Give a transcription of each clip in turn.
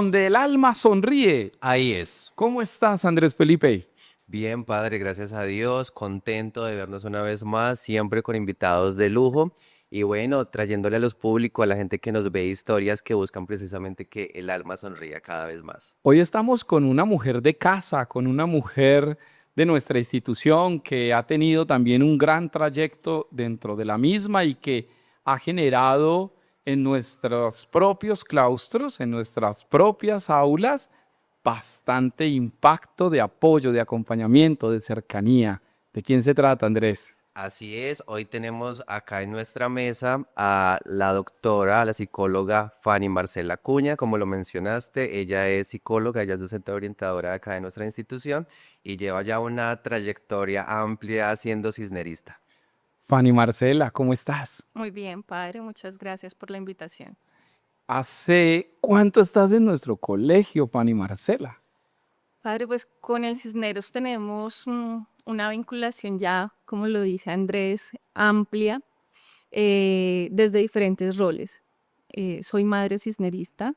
donde el alma sonríe. Ahí es. ¿Cómo estás, Andrés Felipe? Bien, padre, gracias a Dios. Contento de vernos una vez más, siempre con invitados de lujo. Y bueno, trayéndole a los públicos, a la gente que nos ve historias que buscan precisamente que el alma sonría cada vez más. Hoy estamos con una mujer de casa, con una mujer de nuestra institución que ha tenido también un gran trayecto dentro de la misma y que ha generado en nuestros propios claustros, en nuestras propias aulas, bastante impacto de apoyo, de acompañamiento, de cercanía. ¿De quién se trata, Andrés? Así es, hoy tenemos acá en nuestra mesa a la doctora, a la psicóloga Fanny Marcela Cuña, como lo mencionaste, ella es psicóloga, ella es docente orientadora acá de nuestra institución y lleva ya una trayectoria amplia siendo cisnerista. Fanny Marcela, ¿cómo estás? Muy bien, padre, muchas gracias por la invitación. ¿Hace cuánto estás en nuestro colegio, Fanny Marcela? Padre, pues con el Cisneros tenemos una vinculación ya, como lo dice Andrés, amplia, desde diferentes roles. Soy madre cisnerista,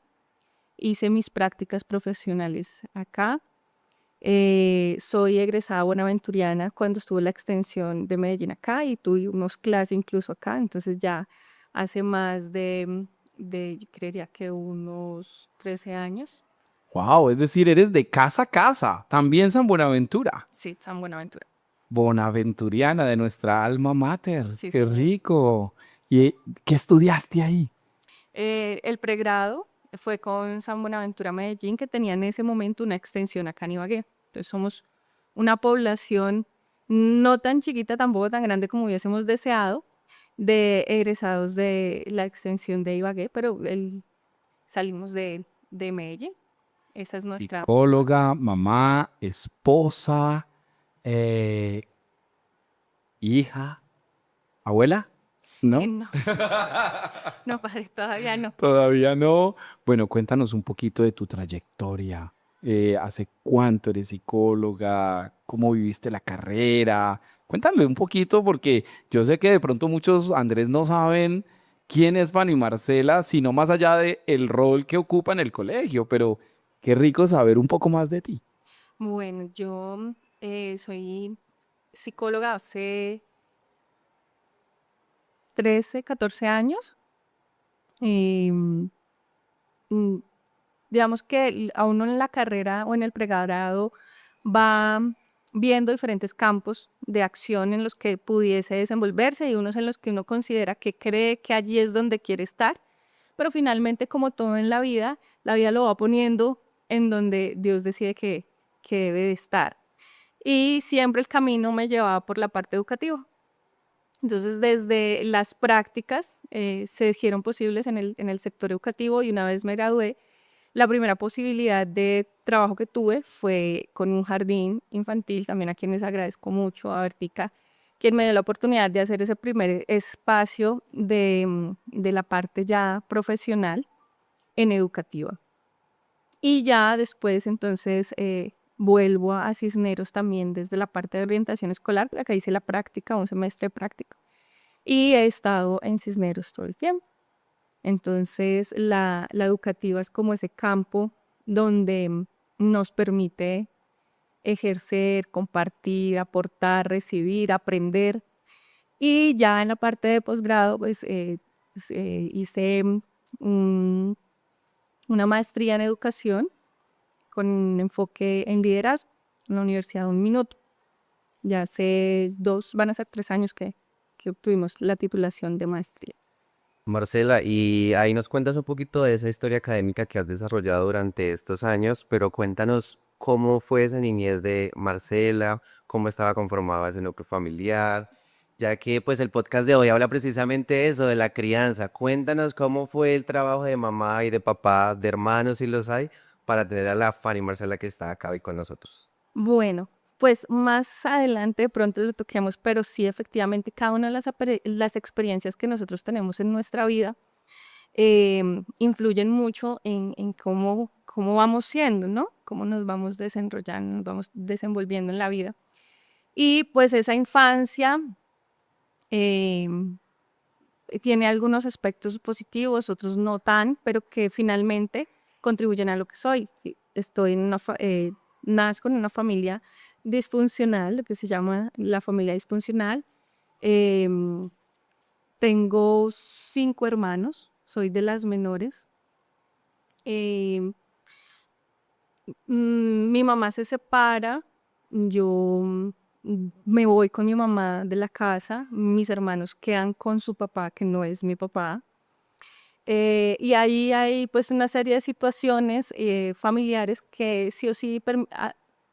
hice mis prácticas profesionales acá. Soy egresada buenaventuriana cuando estuvo la extensión de Medellín acá y tuvimos clase incluso acá, entonces ya hace más yo creería que unos 13 años. Wow, es decir, eres de casa a casa, también San Buenaventura. Sí, San Buenaventura. Bonaventuriana de nuestra alma mater. Sí, Qué señor. rico. ¿Y qué estudiaste ahí? El pregrado fue con San Buenaventura Medellín, que tenía en ese momento una extensión acá en Ibagué. Entonces somos una población no tan chiquita, tampoco tan grande como hubiésemos deseado, de egresados de la extensión de Ibagué, pero salimos de Medellín. Esa es nuestra... Psicóloga, mamá, esposa, eh, hija, abuela, ¿no? no, no, padre, todavía no. Todavía no. Bueno, cuéntanos un poquito de tu trayectoria. ¿Hace cuánto eres psicóloga? ¿Cómo viviste la carrera? Cuéntame un poquito porque yo sé que de pronto muchos, Andrés, no saben quién es Fanny Marcela, sino más allá de el rol que ocupa en el colegio, pero qué rico saber un poco más de ti. Bueno, yo soy psicóloga hace 13, 14 años. Y, mm, digamos que a uno en la carrera o en el pregrado va viendo diferentes campos de acción en los que pudiese desenvolverse y unos en los que uno considera que cree que allí es donde quiere estar, pero finalmente, como todo en la vida lo va poniendo en donde Dios decide que debe de estar. Y siempre el camino me llevaba por la parte educativa. Entonces, desde las prácticas se hicieron posibles en el sector educativo y una vez me gradué, la primera posibilidad de trabajo que tuve fue con un jardín infantil, también a quienes agradezco mucho, a Vertica, quien me dio la oportunidad de hacer ese primer espacio de la parte ya profesional en educativa. Y ya después entonces vuelvo a Cisneros también desde la parte de orientación escolar, acá hice la práctica, un semestre de práctica, y he estado en Cisneros todo el tiempo. Entonces, la educativa es como ese campo donde nos permite ejercer, compartir, aportar, recibir, aprender. Y ya en la parte de posgrado, pues hice un- una maestría en educación con un enfoque en liderazgo en la Universidad de Un Minuto. Ya hace van a ser 3 años que obtuvimos la titulación de maestría. Marcela, y ahí nos cuentas un poquito de esa historia académica que has desarrollado durante estos años, pero cuéntanos cómo fue esa niñez de Marcela, cómo estaba conformado ese núcleo familiar, ya que pues el podcast de hoy habla precisamente de eso, de la crianza. Cuéntanos cómo fue el trabajo de mamá y de papá, de hermanos si los hay, para tener a la Fanny Marcela que está acá hoy con nosotros. Bueno, pues más adelante de pronto lo toquemos, pero sí, efectivamente, cada una de las experiencias que nosotros tenemos en nuestra vida influyen mucho en cómo vamos siendo, ¿no? Cómo nos vamos desarrollando, nos vamos desenvolviendo en la vida. Y pues esa infancia em, tiene algunos aspectos positivos, otros no tan, pero que finalmente contribuyen a lo que soy. Sí, estoy en nazco en una familia disfuncional, lo que se llama la familia disfuncional. Em, Tengo 5 hermanos, soy de las menores. Em, Mi mamá se separa, yo me voy con mi mamá de la casa, mis hermanos quedan con su papá, que no es mi papá. Y ahí hay pues una serie de situaciones familiares que sí o sí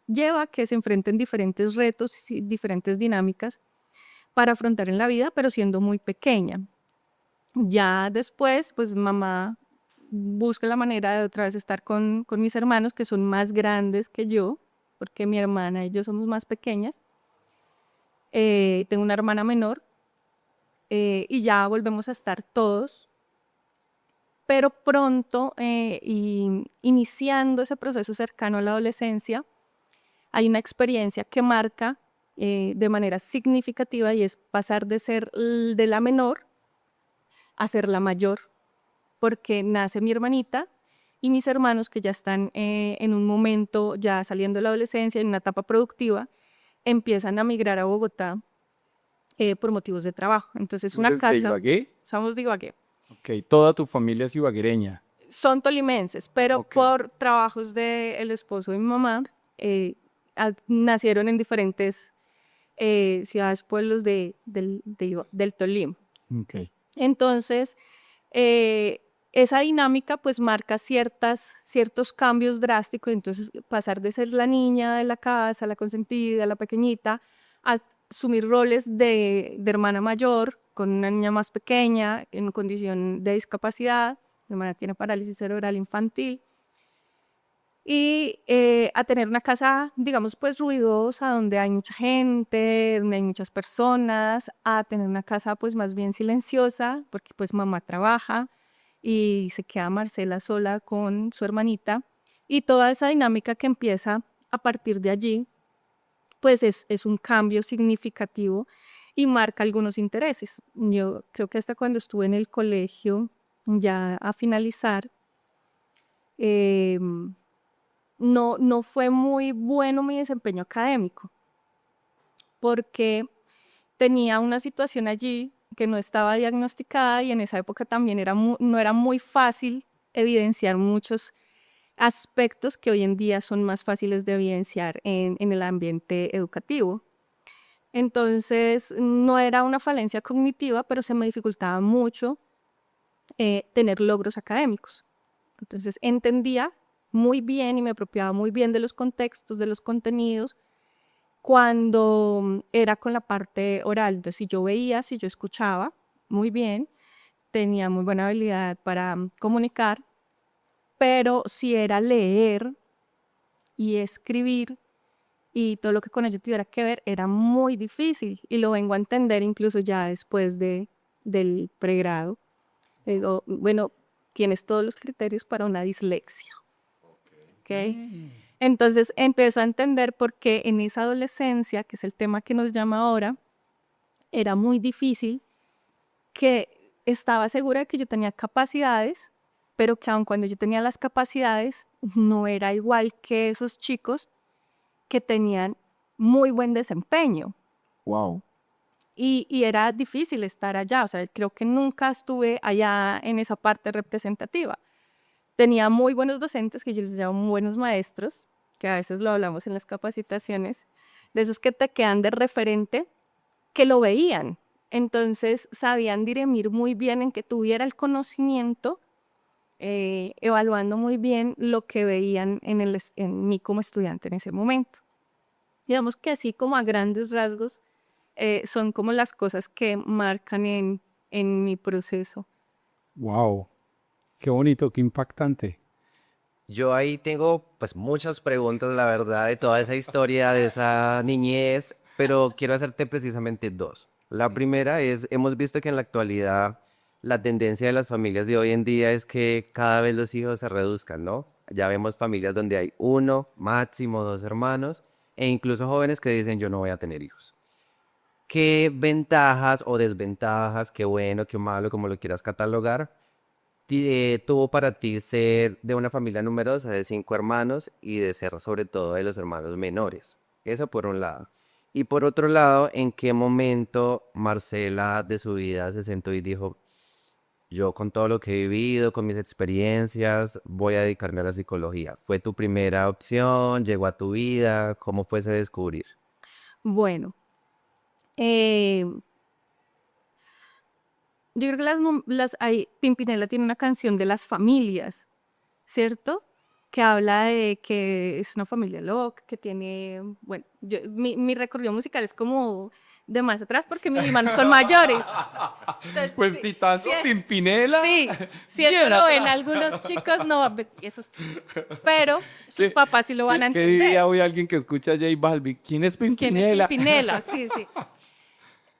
lleva a que se enfrenten diferentes retos y diferentes dinámicas para afrontar en la vida, pero siendo muy pequeña. Ya después, pues mamá busca la manera de otra vez estar con mis hermanos, que son más grandes que yo, porque mi hermana y yo somos más pequeñas. Tengo una hermana menor y ya volvemos a estar todos, pero pronto, y iniciando ese proceso cercano a la adolescencia, hay una experiencia que marca de manera significativa y es pasar de ser de la menor a ser la mayor, porque nace mi hermanita y mis hermanos que ya están en un momento, ya saliendo de la adolescencia, en una etapa productiva, empiezan a migrar a Bogotá por motivos de trabajo. Entonces, ¿Tú una eres de casa, Ibagué? somos de Ibagué, Ok, toda tu familia es ibaguereña. son tolimenses, pero Ok. por trabajos del esposo de mi mamá, nacieron en diferentes ciudades, pueblos del Tolima. Ok. Entonces, eh, esa dinámica pues marca ciertos cambios drásticos. Entonces, pasar de ser la niña de la casa, la consentida, la pequeñita, a asumir roles de hermana mayor con una niña más pequeña en condición de discapacidad. Mi hermana tiene parálisis cerebral infantil. Y a tener una casa, digamos, pues ruidosa, donde hay mucha gente, donde hay muchas personas, a tener una casa pues más bien silenciosa, porque pues mamá trabaja y se queda Marcela sola con su hermanita. Y toda esa dinámica que empieza a partir de allí, pues es un cambio significativo y marca algunos intereses. Yo creo que hasta cuando estuve en el colegio, ya a finalizar, em, no fue muy bueno mi desempeño académico, porque tenía una situación allí que no estaba diagnosticada y en esa época también no era muy fácil evidenciar muchos aspectos que hoy en día son más fáciles de evidenciar en el ambiente educativo. Entonces, no era una falencia cognitiva, pero se me dificultaba mucho tener logros académicos. Entonces, entendía muy bien y me apropiaba muy bien de los contextos, de los contenidos, cuando era con la parte oral. Entonces, si yo veía, si yo escuchaba muy bien, tenía muy buena habilidad para comunicar, pero si era leer y escribir y todo lo que con ello tuviera que ver, era muy difícil y lo vengo a entender incluso ya después del pregrado. Digo, bueno, tienes todos los criterios para una dislexia, ¿ok? Entonces empezó a entender por qué en esa adolescencia, que es el tema que nos llama ahora, era muy difícil, que estaba segura de que yo tenía capacidades, pero que aun cuando yo tenía las capacidades, no era igual que esos chicos que tenían muy buen desempeño. Wow. Y era difícil estar allá, o sea, creo que nunca estuve allá en esa parte representativa. Tenía muy buenos docentes, que yo les llamo buenos maestros, que a veces lo hablamos en las capacitaciones, de esos que te quedan de referente, que lo veían. Entonces sabían dirimir muy bien en que tuviera el conocimiento, evaluando muy bien lo que veían en mí como estudiante en ese momento. Digamos que así como a grandes rasgos, son como las cosas que marcan en mi proceso. Wow. Qué bonito, qué impactante. Yo ahí tengo pues muchas preguntas, la verdad, de toda esa historia, de esa niñez, pero quiero hacerte precisamente dos. La primera es, hemos visto que en la actualidad la tendencia de las familias de hoy en día es que cada vez los hijos se reduzcan, ¿no? Ya vemos familias donde hay uno, máximo dos hermanos, e incluso jóvenes que dicen yo no voy a tener hijos. ¿Qué ventajas o desventajas, qué bueno, qué malo, como lo quieras catalogar, tuvo para ti ser de una familia numerosa de 5 hermanos y de ser sobre todo de los hermanos menores? Eso por un lado. Y por otro lado, ¿en qué momento Marcela de su vida se sentó y dijo, yo con todo lo que he vivido, con mis experiencias, voy a dedicarme a la psicología? ¿Fue tu primera opción? ¿Llegó a tu vida? ¿Cómo fue ese descubrir? Bueno, eh, yo creo que Pimpinela tiene una canción de las familias, ¿cierto? Que habla de que es una familia loca, que tiene, bueno, mi recorrido musical es como de más atrás porque mis hermanos son mayores. Entonces, Pues citando sí, Pimpinela, sí, si esto bien lo ven atrás. algunos chicos, no, pero sus ¿Qué, papás sí lo van a qué diría entender. hoy alguien que escucha a J Balvin? ¿Quién es ¿Quién es Pimpinela? Pimpinela? Sí, sí.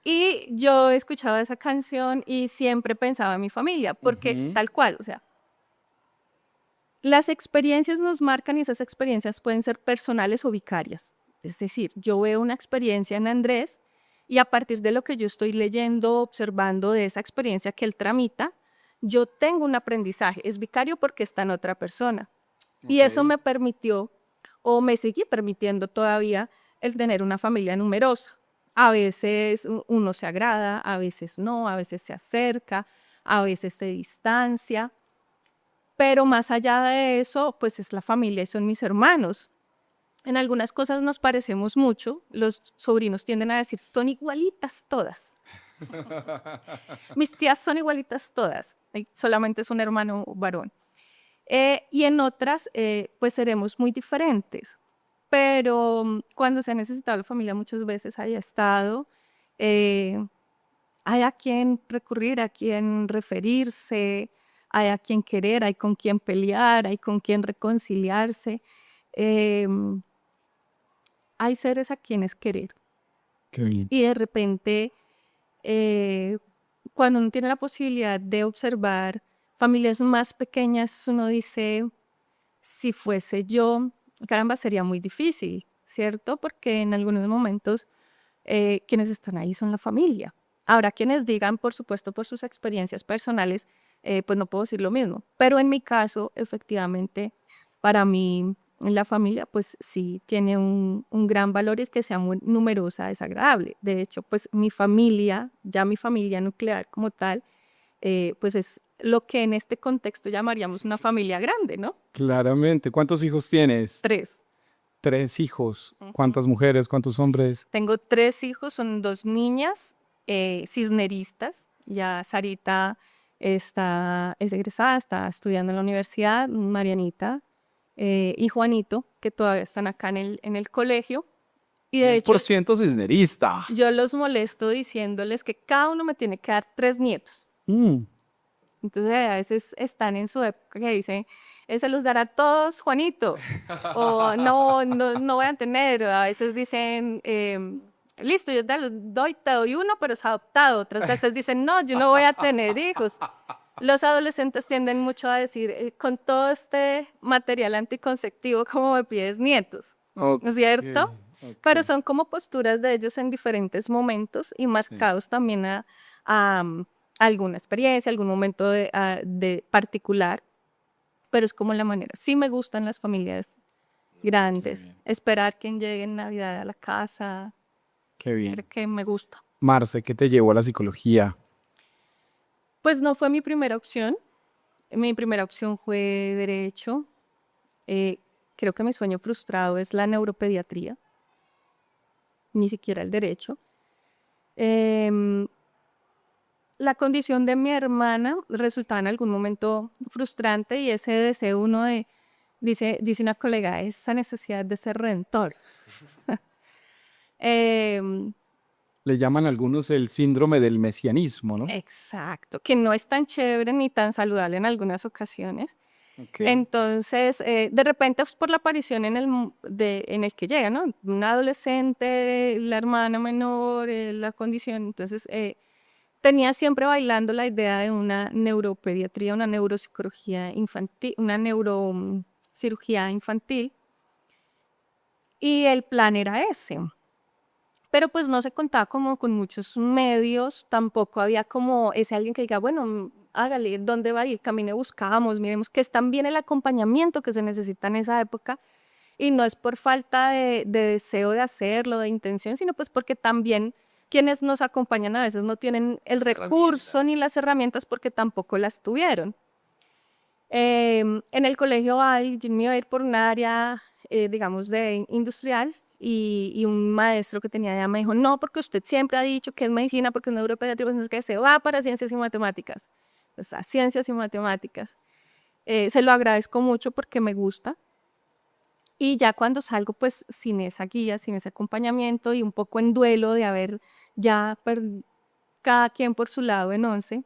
Y yo escuchaba esa canción y siempre pensaba en mi familia, porque es Ujú. tal cual, o sea, las experiencias nos marcan y esas experiencias pueden ser personales o vicarias. Es decir, yo veo una experiencia en Andrés y a partir de lo que yo estoy leyendo, observando de esa experiencia que él tramita, yo tengo un aprendizaje. Es vicario porque está en otra persona. Y Ok. eso me permitió, o me sigue permitiendo todavía, el tener una familia numerosa. A veces uno se agrada, a veces no, a veces se acerca, a veces se distancia. Pero más allá de eso, pues es la familia y son mis hermanos. En algunas cosas nos parecemos mucho. Los sobrinos tienden a decir, son igualitas todas. Mis tías son igualitas todas. Solamente es un hermano varón. Y en otras, pues seremos muy diferentes. Pero cuando se ha necesitado la familia muchas veces haya estado, eh, hay a quien recurrir, a quien referirse, hay a quien querer, hay con quien pelear, hay con quien reconciliarse. Em, hay seres a quienes querer. Qué bien. Y de repente, eh, cuando uno tiene la posibilidad de observar familias más pequeñas, uno dice, si fuese yo, caramba, sería muy difícil, ¿cierto? Porque en algunos momentos quienes están ahí son la familia. Ahora, quienes digan, por supuesto, por sus experiencias personales, pues no puedo decir lo mismo. Pero en mi caso, efectivamente, para mí la familia, pues sí tiene un gran valor y es que sea muy numerosa, es agradable. De hecho, pues mi familia, ya mi familia nuclear como tal, pues es lo que en este contexto llamaríamos una familia grande, ¿no? Claramente. ¿Cuántos hijos tienes? 3. 3 hijos. Ujú. ¿Cuántas mujeres? ¿Cuántos hombres? Tengo 3 hijos, son 2 niñas cisneristas. Ya Sarita es egresada, está estudiando en la universidad, Marianita y Juanito, que todavía están acá en el colegio. Y de cien hecho, por ciento cisnerista. yo los molesto diciéndoles que cada uno me tiene que dar 3 nietos. Mm. Entonces a veces están en su época que dicen, se los dará a todos Juanito, o no, no, no voy a tener. A veces dicen, listo, yo te doy uno, pero es adoptado. Otras veces dicen, no, yo no voy a tener hijos. Los adolescentes tienden mucho a decir, con todo este material anticonceptivo, ¿cómo me pides nietos? Ok, ¿No es cierto? ok. Pero son como posturas de ellos en diferentes momentos y Sí. marcados también a, alguna experiencia, algún momento de particular, pero es como la manera. Sí me gustan las familias Qué grandes, bien. esperar quien llegue en Navidad a la casa, Qué creo bien. que me gusta. Marce, ¿qué te llevó a la psicología? Pues no fue mi primera opción. Mi primera opción fue derecho. Eh, creo que mi sueño frustrado es la neuropediatría, ni siquiera el derecho. Em, la condición de mi hermana resultaba en algún momento frustrante y ese deseo uno de, dice una colega, esa necesidad de ser redentor. Em, Le llaman algunos el síndrome del mesianismo, ¿no? exacto, que no es tan chévere ni tan saludable en algunas ocasiones. Ok. Entonces, de repente, pues, por la aparición en el que llega, ¿no? Un adolescente, la hermana menor, la condición. Entonces, tenía siempre bailando la idea de una neuropediatría, una neuropsicología infantil, una neurocirugía infantil. Y el plan era ese. Pero pues no se contaba como con muchos medios, tampoco había como ese alguien que diga, bueno, hágale, ¿dónde va a ir? Camine, buscamos, miremos que es también el acompañamiento que se necesita en esa época y no es por falta de deseo de hacerlo, de intención, sino pues porque también quienes nos acompañan a veces no tienen el recurso ni las herramientas porque tampoco las tuvieron. En el colegio yo me iba a ir por un área, digamos, de industrial y un maestro que tenía allá me dijo, no, porque usted siempre ha dicho que es medicina, porque es neuropediatría, pues no es que se va para ciencias y matemáticas. Pues a ciencias y matemáticas. Se lo agradezco mucho porque me gusta. Y ya cuando salgo, pues sin esa guía, sin ese acompañamiento y un poco en duelo de haber ya cada quien por su lado en 11,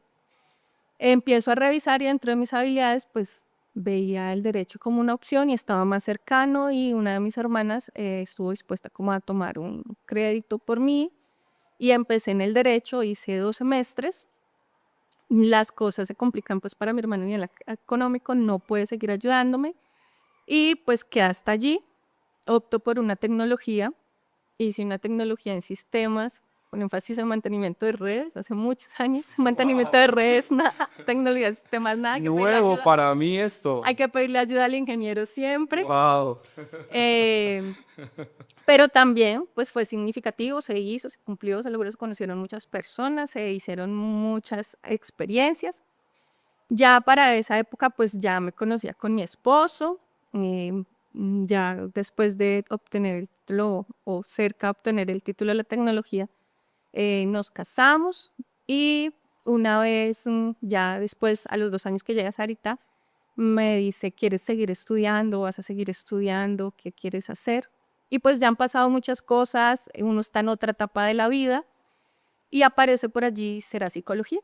empiezo a revisar y dentro de mis habilidades, pues veía el derecho como una opción y estaba más cercano y una de mis hermanas estuvo dispuesta como a tomar un crédito por mí y empecé en el derecho, hice 2 semestres. Las cosas se complican pues para mi hermana a nivel económico, no puede seguir ayudándome y pues que hasta allí opto por una tecnología, hice una tecnología en sistemas con énfasis en mantenimiento de redes, hace muchos años, mantenimiento de redes, nada, tecnología de sistemas, nada, hay que pedirle Nuevo ayuda, para mí esto. hay que pedirle ayuda al ingeniero siempre. Wow. Eh, pero también pues fue significativo, se hizo, se cumplió, se logró, se conocieron muchas personas, se hicieron muchas experiencias. Ya para esa época pues ya me conocía con mi esposo, ya después de obtener el título o cerca de obtener el título de la tecnología, nos casamos y una vez, ya después, a los 2 años que llega Sarita, me dice, ¿quieres seguir estudiando? ¿Vas a seguir estudiando? ¿Qué quieres hacer? Y pues ya han pasado muchas cosas, uno está en otra etapa de la vida y aparece por allí, ¿será psicología?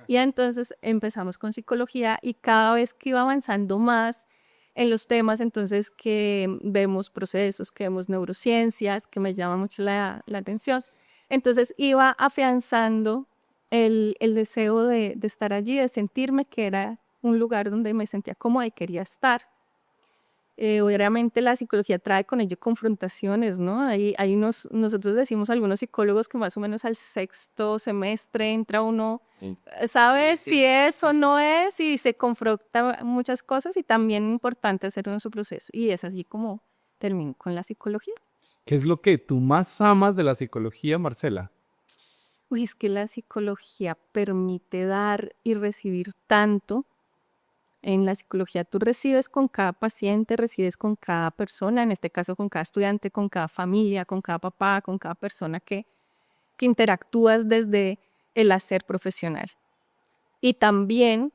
Y entonces empezamos con psicología y cada vez que iba avanzando más en los temas, entonces que vemos procesos, que vemos neurociencias, que me llama mucho la atención. Entonces iba afianzando el deseo de estar allí, de sentirme que era un lugar donde me sentía cómoda y quería estar. Obviamente la psicología trae con ello confrontaciones, ¿no? Nosotros decimos algunos psicólogos que más o menos al 6º semestre entra uno, sabe si es o no es y se confronta muchas cosas y también importante hacer en su proceso. Y es así como termino con la psicología. ¿Qué es lo que tú más amas de la psicología, Marcela? Uy, es que la psicología permite dar y recibir tanto. En la psicología tú recibes con cada paciente, recibes con cada persona, en este caso con cada estudiante, con cada familia, con cada papá, con cada persona que interactúas desde el hacer profesional. Y también,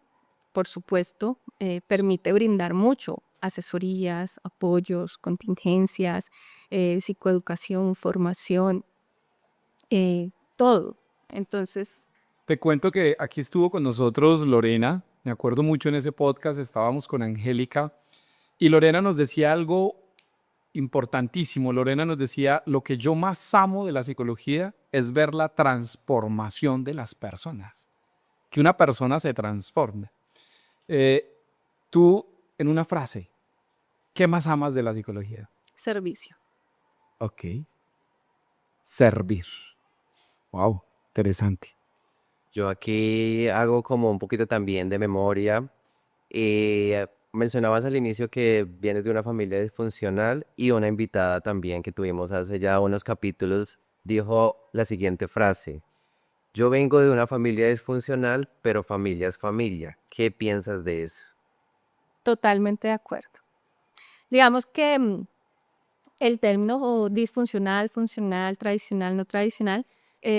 por supuesto, permite brindar mucho, asesorías, apoyos, contingencias, psicoeducación, formación, todo. Entonces, Te cuento que aquí estuvo con nosotros Lorena. Me acuerdo mucho en ese podcast, estábamos con Angélica y Lorena nos decía algo importantísimo. Lorena nos decía, lo que yo más amo de la psicología es ver la transformación de las personas, que una persona se transforme. Tú, en una frase, ¿qué más amas de la psicología? servicio. Ok. Servir. Wow, interesante. Yo aquí hago como un poquito también de memoria. Mencionabas al inicio que vienes de una familia disfuncional y una invitada también que tuvimos hace ya unos capítulos dijo la siguiente frase. Yo vengo de una familia disfuncional, pero familia es familia. ¿Qué piensas de eso? Totalmente de acuerdo. Digamos que el término disfuncional, funcional, tradicional, no tradicional,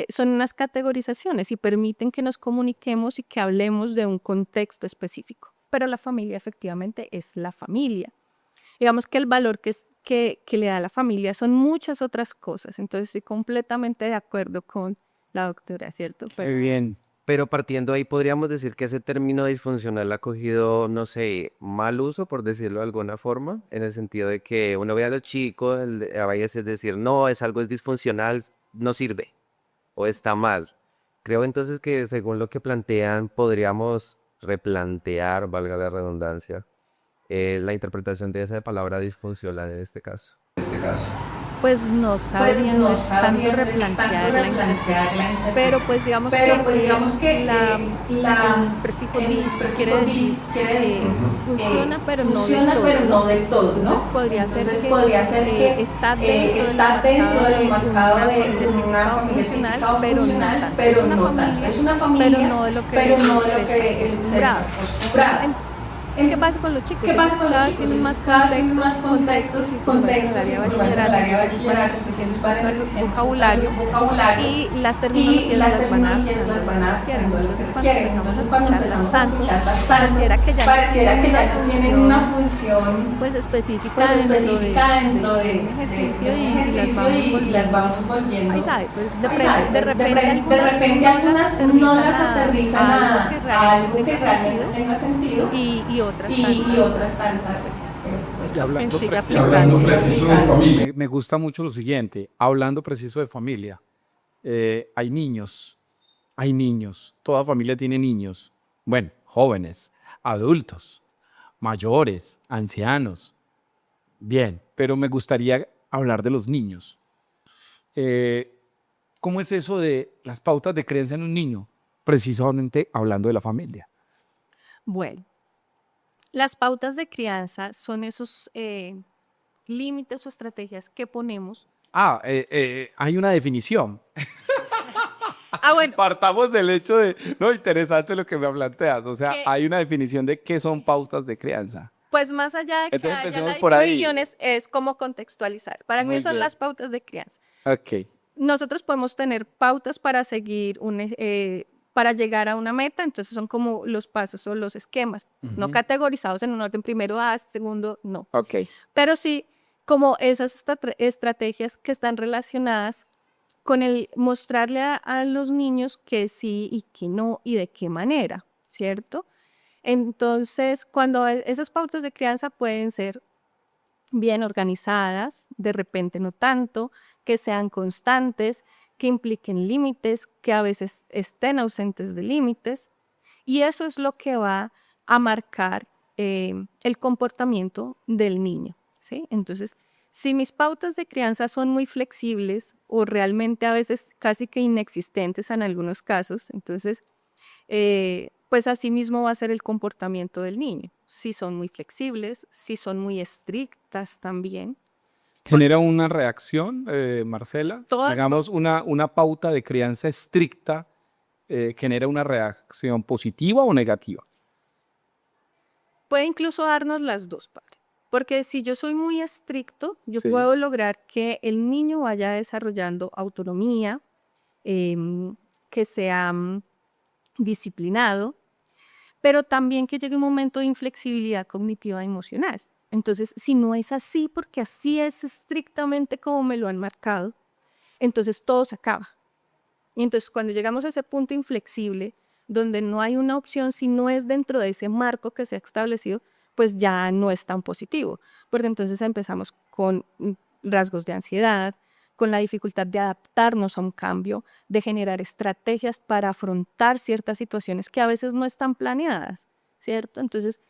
son unas categorizaciones y permiten que nos comuniquemos y que hablemos de un contexto específico. Pero la familia efectivamente es la familia. Digamos que el valor que le da la familia son muchas otras cosas. Entonces estoy completamente de acuerdo con la doctora, ¿cierto? Muy bien. Pero partiendo ahí, podríamos decir que ese término disfuncional ha cogido, no sé, mal uso, por decirlo de alguna forma, en el sentido de que uno ve a los chicos, a veces decir, no, es disfuncional, no sirve o está mal. Creo entonces que según lo que plantean, podríamos replantear, valga la redundancia, la interpretación de esa palabra disfuncional en este caso. Pues no sabría, no es tanto replantear la interpretación, pero pues digamos que el prefijo dis quiere decir funciona, pero no del todo, ¿no? Entonces podría ser que está dentro del marcado de una familia típica o funcional, pero no tanto. Es una familia, pero no de lo que se está acostumbrado. ¿Qué pasa con los chicos? Cada vez tienen más contextos y como es en el área de bachillerato, entonces van enriqueciendo su vocabulario y las terminologías las van adaptando. Entonces cuando empezamos a escucharlas tanto, pareciera que ya no tienen una función pues específica dentro de un ejercicio y las vamos volviendo. Ahí sabe, pues de repente algunas no las aterrizan a algo que realmente tenga sentido y otras tantas Y hablando sigue preciso, aplicando. de familia. Me gusta mucho lo siguiente, hablando preciso de familia. Hay niños, toda familia tiene niños. Bueno, jóvenes, adultos, mayores, ancianos. Bien, pero me gustaría hablar de los niños. ¿Cómo es eso de las pautas de crianza en un niño? Precisamente hablando de la familia. Bueno, las pautas de crianza son esos límites o estrategias que ponemos. Hay una definición. Bueno, Partamos del hecho de, no, interesante lo que me planteas, o sea, Que- hay una definición de qué son pautas de crianza. pues más allá de que Entonces haya empecemos la por ahí. definición es cómo contextualizar. Para Muy mí son bien. las pautas de crianza. Ok, Nosotros podemos tener pautas para seguir para llegar a una meta, entonces son como los pasos o los esquemas, no categorizados en un orden primero A, segundo no. ok. Pero sí como esas estrategias que están relacionadas con el mostrarle a los niños que sí y que no y de qué manera, ¿cierto? Entonces, cuando esas pautas de crianza pueden ser bien organizadas, de repente no tanto, que sean constantes, que impliquen límites, que a veces estén ausentes de límites, y eso es lo que va a marcar el comportamiento del niño, ¿sí? Entonces, si mis pautas de crianza son muy flexibles o realmente a veces casi que inexistentes en algunos casos, entonces pues así mismo va a ser el comportamiento del niño. Si son muy flexibles, si son muy estrictas también. ¿Genera una reacción, Marcela? Todas- Digamos, una pauta de crianza estricta genera una reacción positiva o negativa. Puede incluso darnos las dos, padre. Porque si yo soy muy estricto, yo Sí. puedo lograr que el niño vaya desarrollando autonomía, que sea disciplinado, pero también que llegue un momento de inflexibilidad cognitiva e emocional. Entonces, si no es así, porque así es estrictamente como me lo han marcado, entonces todo se acaba. Y entonces cuando llegamos a ese punto inflexible, donde no hay una opción si no es dentro de ese marco que se ha establecido, pues ya no es tan positivo, porque entonces empezamos con rasgos de ansiedad, con la dificultad de adaptarnos a un cambio, de generar estrategias para afrontar ciertas situaciones que a veces no están planeadas, ¿cierto? Entonces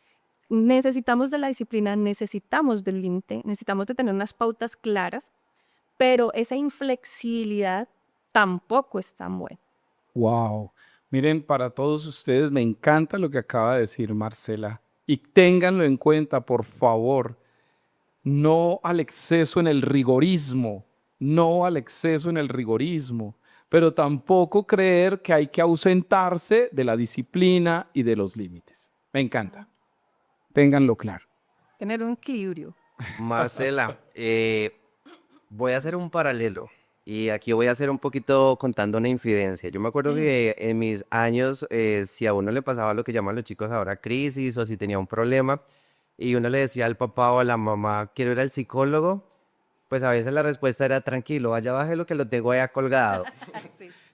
necesitamos de la disciplina, necesitamos del límite, necesitamos de tener unas pautas claras, pero esa inflexibilidad tampoco es tan buena. Wow. Miren, para todos ustedes me encanta lo que acaba de decir Marcela. Y ténganlo en cuenta, por favor. No al exceso en el rigorismo. No al exceso en el rigorismo. Pero tampoco creer que hay que ausentarse de la disciplina y de los límites. Me encanta. Ténganlo claro. Tener un equilibrio. Marcela, voy a hacer un paralelo y aquí voy a hacer un poquito contando una infidencia. Yo me acuerdo que en mis años, si a uno le pasaba lo que llaman los chicos ahora crisis o si tenía un problema y uno le decía al papá o a la mamá, quiero ir al psicólogo, pues a veces la respuesta era tranquilo, vaya baje lo que lo tengo allá colgado.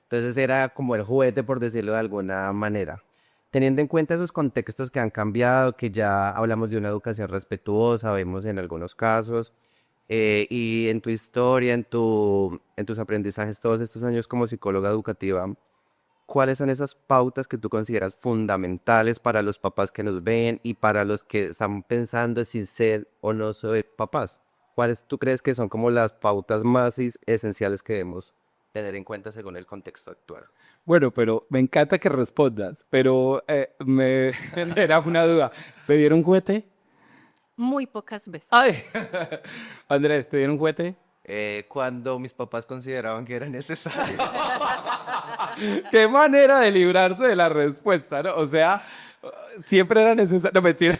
Entonces era como el juguete, por decirlo de alguna manera. Teniendo en cuenta esos contextos que han cambiado, que ya hablamos de una educación respetuosa, vemos en algunos casos, y en tu historia, en tus aprendizajes todos estos años como psicóloga educativa, ¿cuáles son esas pautas que tú consideras fundamentales para los papás que nos ven y para los que están pensando si ser o no ser papás? ¿cuáles tú crees que son como las pautas más esenciales que debemos tener en cuenta según el contexto actual? Bueno, pero me encanta que respondas, pero me genera una duda. ¿Te dieron juguete? Muy pocas veces. Ay, Andrés, ¿te dieron juguete? Cuando mis papás consideraban que era necesario. Qué manera de librarse de la respuesta, ¿no? O sea, siempre era necesario. No, mentira.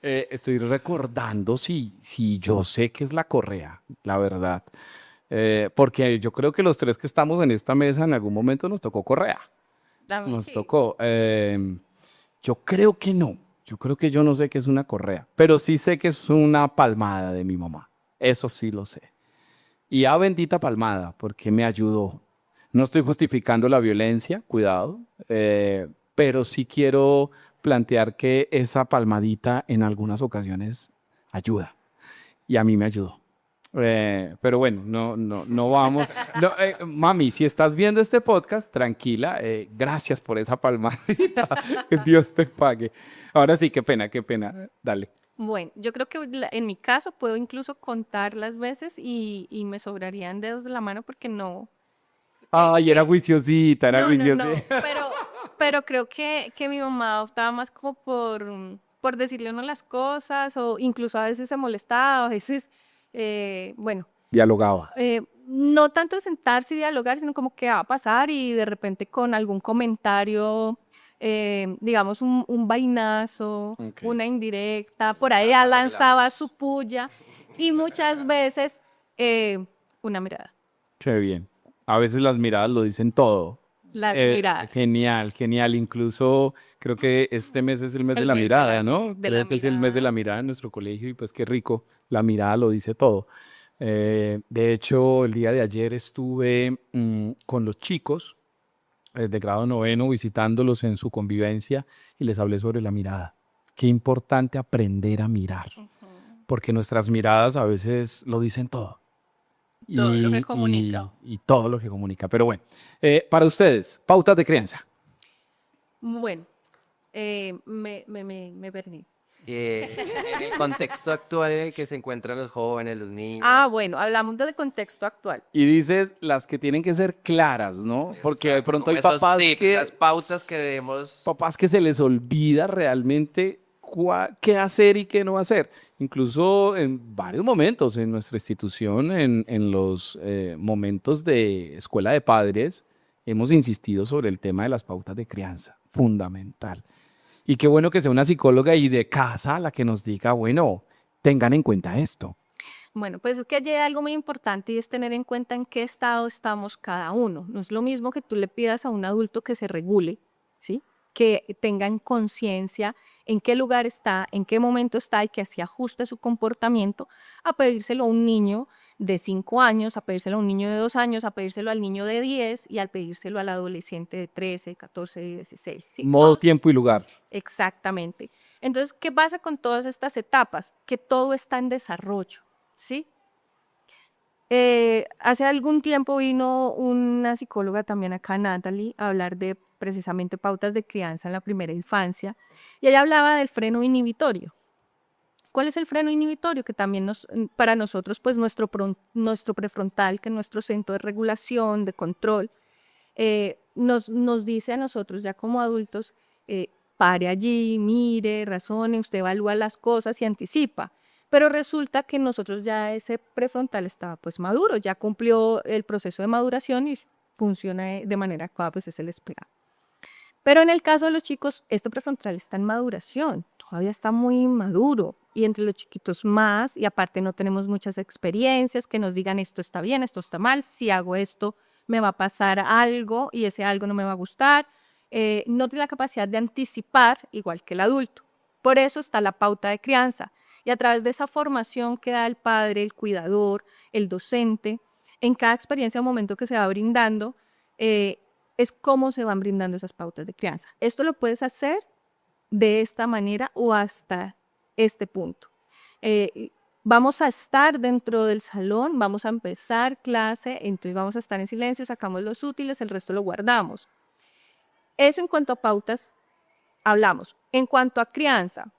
Estoy recordando si yo sé que es la correa, la verdad. Porque yo creo que los tres que estamos en esta mesa en algún momento nos tocó correa. Nos Sí. tocó. Yo creo que no. Yo creo que yo no sé qué es una correa, pero sí sé que es una palmada de mi mamá. Eso sí lo sé. Y a bendita palmada, porque me ayudó. No estoy justificando la violencia, cuidado, pero sí quiero plantear que esa palmadita en algunas ocasiones ayuda. Y a mí me ayudó. Pero bueno, no vamos. No, mami, si estás viendo este podcast, tranquila. Gracias por esa palmadita. Que Dios te pague. Ahora sí, qué pena, qué pena. Dale. Bueno, yo creo que en mi caso puedo incluso contar las veces y me sobrarían dedos de la mano porque no. Ay, era juiciosita, era No, juiciosita. pero creo que mi mamá optaba más como por decirle a uno las cosas o incluso a veces se molestaba, a veces, bueno, Dialogaba. no tanto de sentarse y dialogar, sino como que va a pasar y de repente con algún comentario, digamos un vainazo, Ok. una indirecta, por ahí ya lanzaba su puya y muchas veces una mirada, Qué bien. A veces las miradas lo dicen todo. las miradas. Genial, genial. Incluso creo que este mes es el mes de El la mes de mirada, ¿no? de la Creo que es el mes de la mirada. mirada en nuestro colegio y pues qué rico. La mirada lo dice todo. De hecho, el día de ayer estuve con los chicos de grado noveno visitándolos en su convivencia y les hablé sobre la mirada. Qué importante aprender a mirar, porque nuestras miradas a veces lo dicen todo Todo lo que comunica. y todo lo que comunica. Pero bueno, para ustedes, pautas de crianza. Bueno, me perdí. En el contexto actual en el que se encuentran los jóvenes, los niños. Ah, bueno, hablamos del contexto actual. Y dices las que tienen que ser claras, ¿no? Porque de Exacto, pronto como hay esos papás tips, que, esas pautas que debemos. papás que se les olvida realmente qué hacer y qué no hacer. Incluso en varios momentos en nuestra institución, en los momentos de escuela de padres, hemos insistido sobre el tema de las pautas de crianza, fundamental. Y qué bueno que sea una psicóloga y de casa la que nos diga, bueno, tengan en cuenta esto. Bueno, pues es que allí hay algo muy importante y es tener en cuenta en qué estado estamos cada uno. No es lo mismo que tú le pidas a un adulto que se regule, ¿sí? Que tenga en conciencia en qué lugar está, en qué momento está y que así ajuste su comportamiento, a pedírselo a un niño de 5 años, a pedírselo a un niño de 2 años, a pedírselo al niño de 10 y al pedírselo al adolescente de 13, 14, 16, ¿sí? Modo, tiempo y lugar. Exactamente. Entonces, ¿qué pasa con todas estas etapas? Que todo está en desarrollo, ¿sí? Hace algún tiempo vino una psicóloga también acá, Natalie, a hablar de precisamente pautas de crianza en la primera infancia y ella hablaba del freno inhibitorio. ¿Cuál es el freno inhibitorio? Que también para nosotros, pues nuestro prefrontal, que es nuestro centro de regulación, de control, nos dice a nosotros ya como adultos, pare allí, mire, razone, usted evalúa las cosas y anticipa. Pero resulta que nosotros ya ese prefrontal estaba pues maduro, ya cumplió el proceso de maduración y funciona de manera adecuada, pues es el esperado. Pero en el caso de los chicos, este prefrontal está en maduración, todavía está muy inmaduro y entre los chiquitos más, y aparte no tenemos muchas experiencias que nos digan esto está bien, esto está mal, si hago esto me va a pasar algo y ese algo no me va a gustar. No tiene la capacidad de anticipar igual que el adulto. Por eso está la pauta de crianza y a través de esa formación que da el padre, el cuidador, el docente, en cada experiencia o momento que se va brindando, es cómo se van brindando esas pautas de crianza. Esto lo puedes hacer de esta manera o hasta este punto. Vamos a estar dentro del salón, vamos a empezar clase, entonces vamos a estar en silencio, sacamos los útiles, el resto lo guardamos. Eso en cuanto a pautas, hablamos. En cuanto a crianza,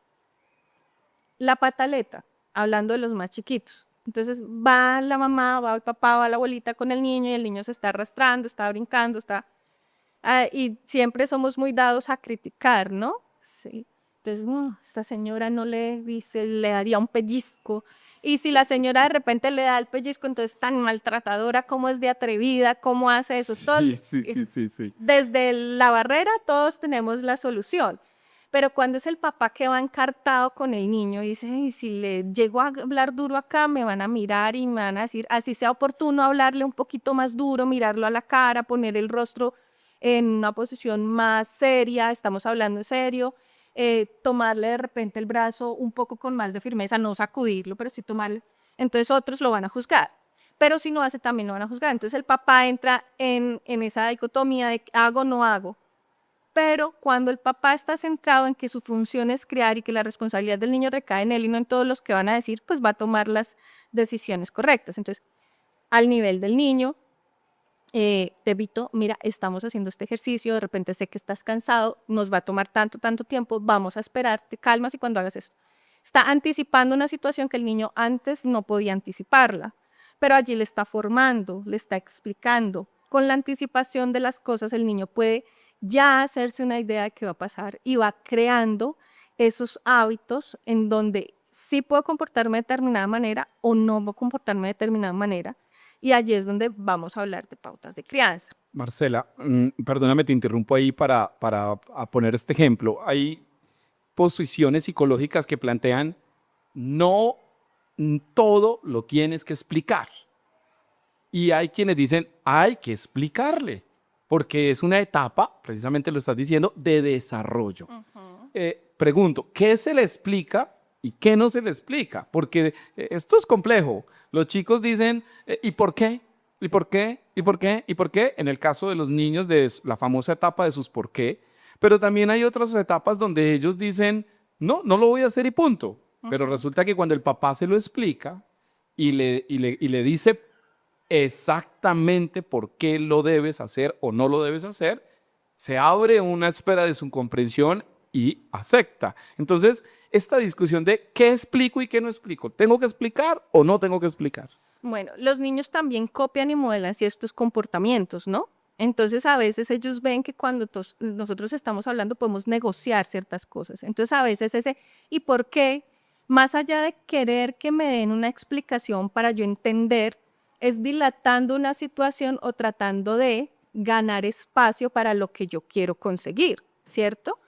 la pataleta. hablando de los más chiquitos. Entonces va la mamá, va el papá, va la abuelita con el niño y el niño se está arrastrando, está brincando, y siempre somos muy dados a criticar, ¿no? Sí. Entonces, no, esta señora no le dice, le daría un pellizco. Y si la señora de repente le da el pellizco, entonces tan maltratadora, cómo es de atrevida, cómo hace eso. Sí, sí, sí, sí, sí. Desde la barrera todos tenemos la solución. Pero cuando es el papá que va encartado con el niño y dice, "Ay, si le llego a hablar duro acá, me van a mirar y me van a decir, así sea oportuno hablarle un poquito más duro, mirarlo a la cara, poner el rostro en una posición más seria, estamos hablando en serio, tomarle de repente el brazo un poco con más de firmeza, no sacudirlo, pero sí tomarle, entonces otros lo van a juzgar. Pero si no hace, también lo van a juzgar. Entonces el papá entra en esa dicotomía de hago o no hago. Pero cuando el papá está centrado en que su función es criar y que la responsabilidad del niño recae en él y no en todos los que van a decir, pues va a tomar las decisiones correctas. Entonces, al nivel del niño, Pepito, mira, estamos haciendo este ejercicio, de repente sé que estás cansado, nos va a tomar tanto tiempo, vamos a esperar, te calmas y cuando hagas eso. Está anticipando una situación que el niño antes no podía anticiparla, pero allí le está formando, le está explicando. Con la anticipación de las cosas, el niño puede ya hacerse una idea de qué va a pasar y va creando esos hábitos en donde sí puedo comportarme de determinada manera o no puedo comportarme de determinada manera. Y allí es donde vamos a hablar de pautas de crianza. Marcela, perdóname, te interrumpo ahí para a poner este ejemplo. Hay posiciones psicológicas que plantean no todo lo tienes que explicar. Y hay quienes dicen hay que explicarle, porque es una etapa, precisamente lo estás diciendo, de desarrollo. Pregunto, ¿qué se le explica y qué no se le explica? Porque esto es complejo. Los chicos dicen, ¿y por qué? ¿Y por qué? ¿Y por qué? ¿Y por qué? En el caso de los niños, de la famosa etapa de sus por qué. Pero también hay otras etapas donde ellos dicen, no, no lo voy a hacer y punto. Pero resulta que cuando el papá se lo explica y le dice exactamente por qué lo debes hacer o no lo debes hacer, se abre una esfera de su comprensión y acepta. Entonces, esta discusión de qué explico y qué no explico, ¿tengo que explicar o no tengo que explicar? Bueno, los niños también copian y modelan ciertos comportamientos, ¿no? Entonces, a veces ellos ven que cuando nosotros estamos hablando podemos negociar ciertas cosas. Entonces, a veces ¿y por qué? Más allá de querer que me den una explicación para yo entender, es dilatando una situación o tratando de ganar espacio para lo que yo quiero conseguir, ¿cierto?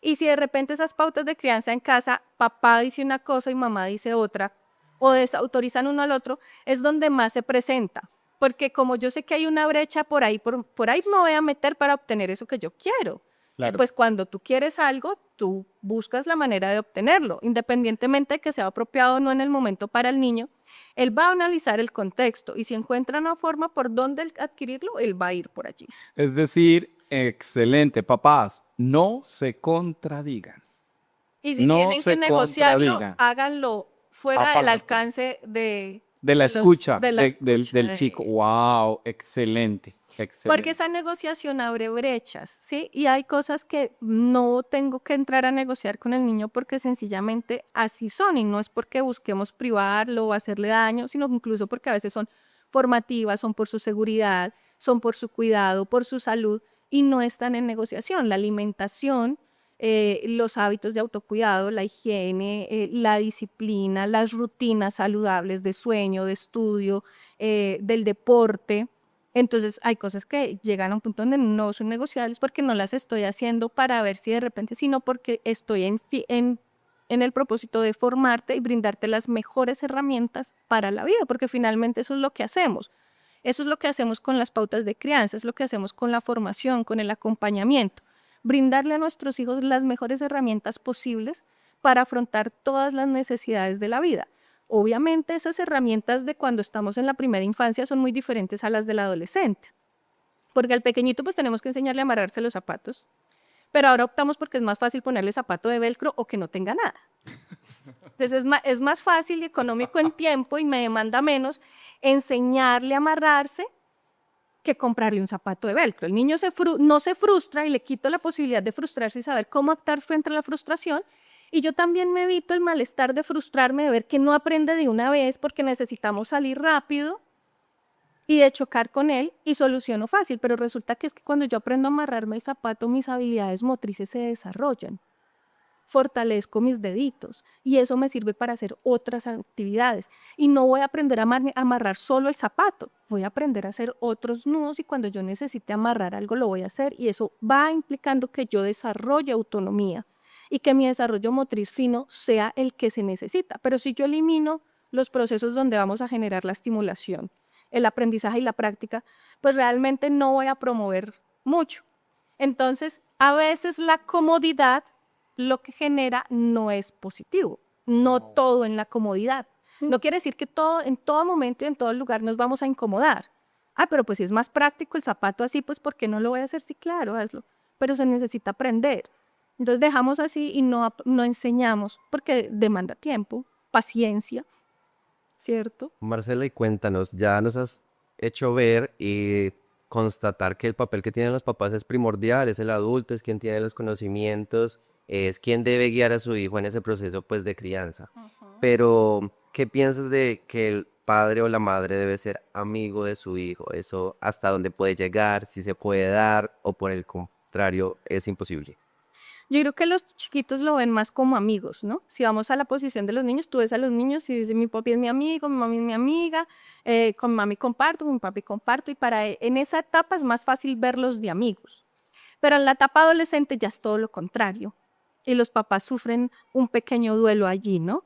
Y si de repente esas pautas de crianza en casa, papá dice una cosa y mamá dice otra, o desautorizan uno al otro, es donde más se presenta. Porque como yo sé que hay una brecha por ahí me voy a meter para obtener eso que yo quiero. Claro. Pues cuando tú quieres algo, tú buscas la manera de obtenerlo, independientemente de que sea apropiado o no en el momento para el niño. Él va a analizar el contexto y si encuentra una forma por dónde adquirirlo, él va a ir por allí. Es decir, excelente, papás, no se contradigan. Y si No tienen se que negociarlo, contradigan. háganlo fuera del Aparte. alcance De la escucha, del de chico. ellos. ¡Wow! Excelente, excelente. Porque esa negociación abre brechas, ¿sí? Y hay cosas que no tengo que entrar a negociar con el niño porque sencillamente así son y no es porque busquemos privarlo o hacerle daño, sino incluso porque a veces son formativas, son por su seguridad, son por su cuidado, por su salud y no están en negociación. La alimentación, los hábitos de autocuidado, la higiene, la disciplina, las rutinas saludables de sueño, de estudio, del deporte. Entonces hay cosas que llegan a un punto donde no son negociables porque no las estoy haciendo para ver si de repente, sino porque estoy en el propósito de formarte y brindarte las mejores herramientas para la vida, porque finalmente eso es lo que hacemos. Eso es lo que hacemos con las pautas de crianza, es lo que hacemos con la formación, con el acompañamiento. Brindarle a nuestros hijos las mejores herramientas posibles para afrontar todas las necesidades de la vida. Obviamente esas herramientas de cuando estamos en la primera infancia son muy diferentes a las del adolescente, porque al pequeñito pues tenemos que enseñarle a amarrarse los zapatos, pero ahora optamos porque es más fácil ponerle zapato de velcro o que no tenga nada. Entonces es más fácil y económico en tiempo y me demanda menos enseñarle a amarrarse que comprarle un zapato de velcro. El niño no se frustra y le quito la posibilidad de frustrarse y saber cómo actuar frente a la frustración Y yo también me evito el malestar de frustrarme, de ver que no aprende de una vez porque necesitamos salir rápido y de chocar con él y soluciono fácil, pero resulta que es que cuando yo aprendo a amarrarme el zapato, mis habilidades motrices se desarrollan, fortalezco mis deditos y eso me sirve para hacer otras actividades. Y no voy a aprender a amarrar solo el zapato, voy a aprender a hacer otros nudos y cuando yo necesite amarrar algo lo voy a hacer y eso va implicando que yo desarrolle autonomía y que mi desarrollo motriz fino sea el que se necesita. Pero si yo elimino los procesos donde vamos a generar la estimulación, el aprendizaje y la práctica, pues realmente no voy a promover mucho. Entonces, a veces la comodidad lo que genera no es positivo, no todo en la comodidad. No quiere decir que todo, en todo momento y en todo lugar nos vamos a incomodar. Ah, pero pues si es más práctico el zapato así, pues ¿por qué no lo voy a hacer? Sí, claro, hazlo. Pero se necesita aprender. Entonces dejamos así y no enseñamos porque demanda tiempo, paciencia, ¿cierto? Marcela, y cuéntanos, ya nos has hecho ver y constatar que el papel que tienen los papás es primordial, es el adulto, es quien tiene los conocimientos, es quien debe guiar a su hijo en ese proceso pues de crianza. Pero, ¿qué piensas de que el padre o la madre debe ser amigo de su hijo? ¿Eso hasta dónde puede llegar? ¿Si se puede dar o por el contrario es imposible? Yo creo que los chiquitos lo ven más como amigos, ¿no? Si vamos a la posición de los niños, tú ves a los niños y dices, mi papi es mi amigo, mi mami es mi amiga, con mami comparto, con mi papi comparto, y en esa etapa es más fácil verlos de amigos. Pero en la etapa adolescente ya es todo lo contrario, y los papás sufren un pequeño duelo allí, ¿no?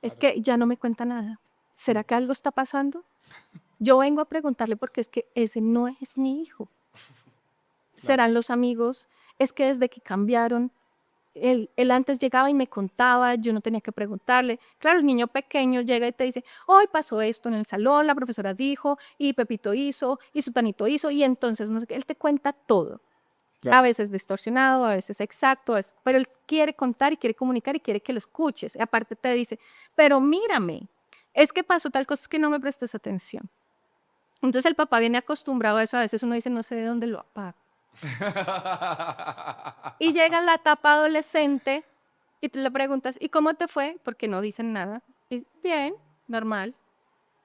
Es que ya no me cuenta nada. ¿Será que algo está pasando? Yo vengo a preguntarle porque es que ese no es mi hijo. Serán los amigos, es que desde que cambiaron, él antes llegaba y me contaba, yo no tenía que preguntarle. Claro, el niño pequeño llega y te dice, hoy pasó esto en el salón, la profesora dijo, y Pepito hizo, y Sutanito hizo, y entonces no sé qué, él te cuenta todo. Claro. A veces distorsionado, a veces exacto, pero él quiere contar y quiere comunicar y quiere que lo escuches. Y aparte te dice, pero mírame, es que pasó tal cosa, es que no me prestes atención. Entonces el papá viene acostumbrado a eso, a veces uno dice, no sé de dónde lo apago. Y llega la etapa adolescente y tú le preguntas, ¿y cómo te fue? Porque no dicen nada. Y, bien, normal.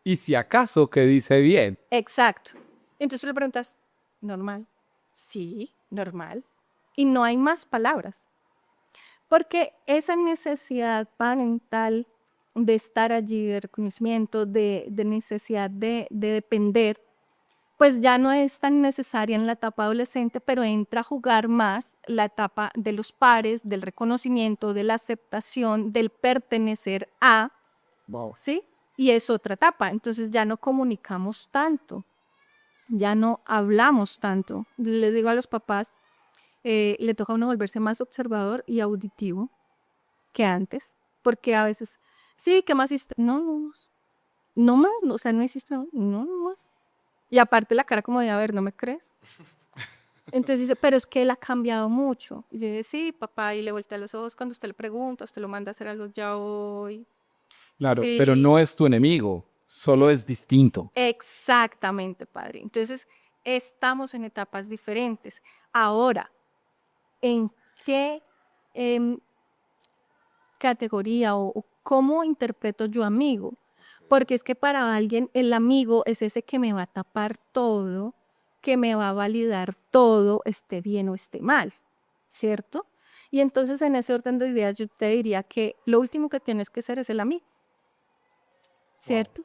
Y si acaso que dice bien. Exacto. Entonces tú le preguntas, ¿normal? Sí, normal. Y no hay más palabras. Porque esa necesidad parental de estar allí, de reconocimiento, de necesidad de depender, pues ya no es tan necesaria en la etapa adolescente, pero entra a jugar más la etapa de los pares, del reconocimiento, de la aceptación, del pertenecer a, ¿sí? Y es otra etapa, entonces ya no comunicamos tanto, ya no hablamos tanto. Les digo a los papás, le toca a uno volverse más observador y auditivo que antes, porque a veces, sí, ¿qué más hiciste? No, no más. No más, o sea, no hiciste, no, no más. Y aparte la cara como de, a ver, ¿no me crees? Entonces dice, pero es que él ha cambiado mucho. Y yo dice, sí, papá, y le voltea los ojos cuando usted le pregunta, usted lo manda a hacer algo ya hoy. Claro, pero Sí, no es tu enemigo, solo es distinto. exactamente, padre. Entonces, estamos en etapas diferentes. Ahora, ¿en qué em, categoría o cómo interpreto yo amigo? Porque es que para alguien el amigo es ese que me va a tapar todo, que me va a validar todo, esté bien o esté mal, ¿cierto? Y entonces en ese orden de ideas yo te diría que lo último que tienes que ser es el amigo, ¿cierto?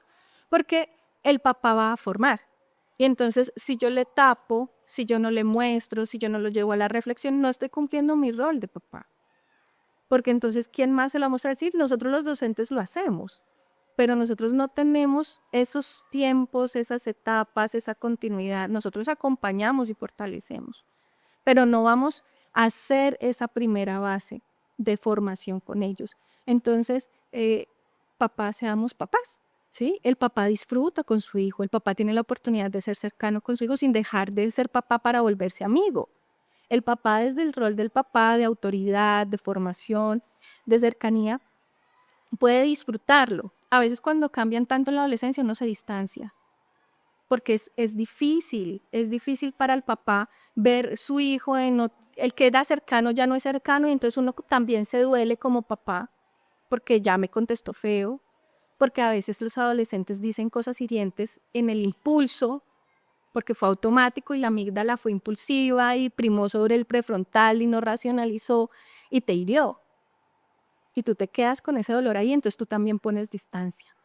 Porque el papá va a formar. Y entonces si yo le tapo, si yo no le muestro, si yo no lo llevo a la reflexión, no estoy cumpliendo mi rol de papá. Porque entonces, ¿quién más se lo va a mostrar? Sí, nosotros los docentes lo hacemos, pero nosotros no tenemos esos tiempos, esas etapas, esa continuidad. Nosotros acompañamos y fortalecemos, pero no vamos a hacer esa primera base de formación con ellos. Entonces, papás, seamos papás, ¿sí? El papá disfruta con su hijo, el papá tiene la oportunidad de ser cercano con su hijo sin dejar de ser papá para volverse amigo. El papá desde el rol del papá, de autoridad, de formación, de cercanía, puede disfrutarlo. A veces cuando cambian tanto en la adolescencia uno se distancia, porque es difícil para el papá ver su hijo el que era cercano ya no es cercano y entonces uno también se duele como papá porque ya me contestó feo, porque a veces los adolescentes dicen cosas hirientes en el impulso, porque fue automático y la amígdala fue impulsiva y primó sobre el prefrontal y no racionalizó y te hirió. Y tú te quedas con ese dolor ahí, entonces tú también pones distancia.